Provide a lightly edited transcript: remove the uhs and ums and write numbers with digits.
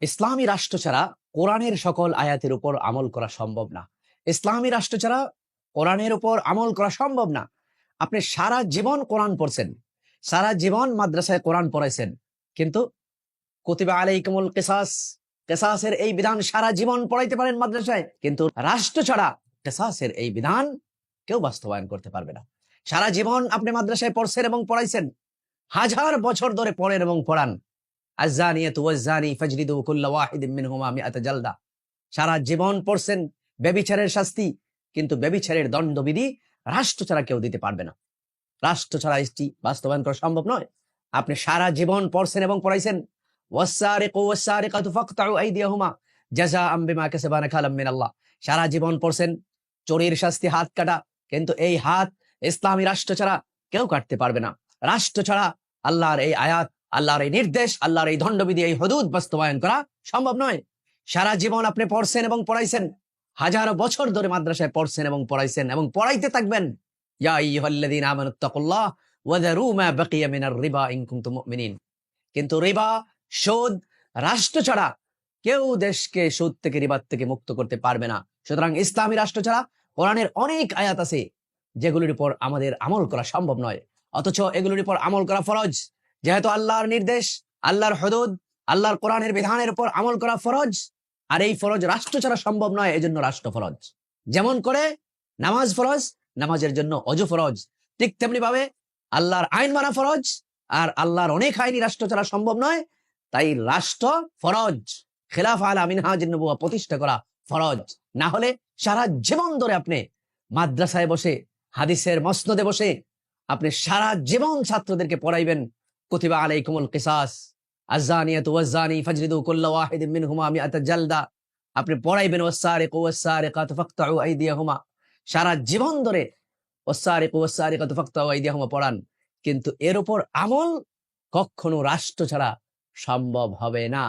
ইসলামী রাষ্ট্র ছাড়া কোরআনের সকল আয়াতের উপর আমল করা সম্ভব না। ইসলামী রাষ্ট্র ছাড়া কোরআনের উপর আমল করা সম্ভব না। আপনি সারা জীবন কোরআন পড়ছেন, সারা জীবন মাদ্রাসায় কোরআন পড়াইছেন, কিন্তু কুতিবা আলাইকুমুল কিসাস, কিসাসের এই বিধান সারা জীবন পড়াইতে পারেন মাদ্রাসায়, কিন্তু রাষ্ট্র ছাড়া কিসাসের এই বিধান কেউ বাস্তবায়ন করতে পারবে না। সারা জীবন আপনি মাদ্রাসায় পড়ছেন এবং পড়াইছেন, হাজার বছর ধরে পড়েন এবং পড়ান, আয-যানিয়াতু ওয়াজ-যানি ফাজলিদু কুল্লা ওয়াহিদিন মিনহুমা মিআতা জালদা। সারা জীবন পড়ছেন ব্যভিচারের শাস্তি, কিন্তু ব্যভিচারের দণ্ডবিধি রাষ্ট্র ছাড়া কেউ দিতে পারবে না। রাষ্ট্র ছাড়া এটি বাস্তবায়ন করা সম্ভব নয়। আপনি সারা জীবন পড়ছেন এবং পড়াইছেন, ওয়াস-সারিকু ওয়াস-সারিকাতু ফাকতাউ আইদিয়াহুমা জাযাআম বিমা কাসাবা নাকালাম মিনাল্লাহ। সারা জীবন পড়ছেন চোরের শাস্তি হাত কাটা, কিন্তু এই হাত ইসলামী রাষ্ট্র ছাড়া কেউ কাটতে পারবে না। রাষ্ট্র ছাড়া আল্লাহর এই আয়াত, আল্লাহর এই নির্দেশ, আল্লাহর এই দণ্ডবিধি, এই হুদুদ বাস্তবায়ন করা সম্ভব নয়। সারা জীবন আপনি পড়ছেন এবং পড়াইছেন, হাজারো বছর ধরে মাদ্রাসায় পড়ছেন এবং পড়াইছেন এবং পড়াইতে থাকবেন। ইয়া আইয়ুহাল্লাযীনা আমানুত্তাকুল্লাহ ওয়া যারু মা বাকিয়া মিনার রিবা ইন কুনতুম মুমিনিন। কিন্তু রিবা, সুদ, রাষ্ট্র ছাড়া কেউ দেশকে সুদ থেকে, রিবা থেকে মুক্ত করতে পারবে না। সুতরাং ইসলামী রাষ্ট্র ছাড়া কোরআনের অনেক আয়াত আছে যেগুলোর উপর আমাদের আমল করা সম্ভব নয়, অথচ এগুলোর উপর আমল করা ফরজ। যেহেতু আল্লাহর নির্দেশ, আল্লাহর হুদুদ, আল্লাহর কোরআনের বিধানের উপর আমল করা ফরজ, আর এই ফরজ রাষ্ট্র ছাড়া সম্ভব নয়, এজন্য রাষ্ট্র ফরজ। যেমন করে নামাজ ফরজ, নামাজের জন্য অজু ফরজ, ঠিক তেমনি ভাবে আল্লাহর আইন মানা ফরজ, আর আল্লাহর অনেক আইনি রাষ্ট্র ছাড়া সম্ভব নয়, তাই রাষ্ট্র ফরজ। খেলাফা আলা মিনহাজুন নবুওয়া প্রতিষ্ঠা করা ফরজ। না হলে সারা জীবন ধরে আপনি মাদ্রাসায় বসে, হাদিসের মসনদে বসে আপনি সারা জীবন ছাত্রদেরকে পড়াইবেন কুতিবা আলাইকুমুল কিসাস, আয-যানিয়াতু ওয়াজ-যানি ফাজলিদু কুল্লা ওয়াহিদিন মিনহুমা মিআতা জালদা। আপনি পড়াইবেন ওয়াস-সারিকু ওয়াস-সারিকাতু ফাকতাউ আইদিয়াহুমা। সারা জীবন ধরে ওয়াস-সারিকু ওয়াস-সারিকাতু ফাকতাউ আইদিয়াহুমা পড়ান, কিন্তু এর উপর আমল কখনো রাষ্ট্র ছাড়া সম্ভব হবে না।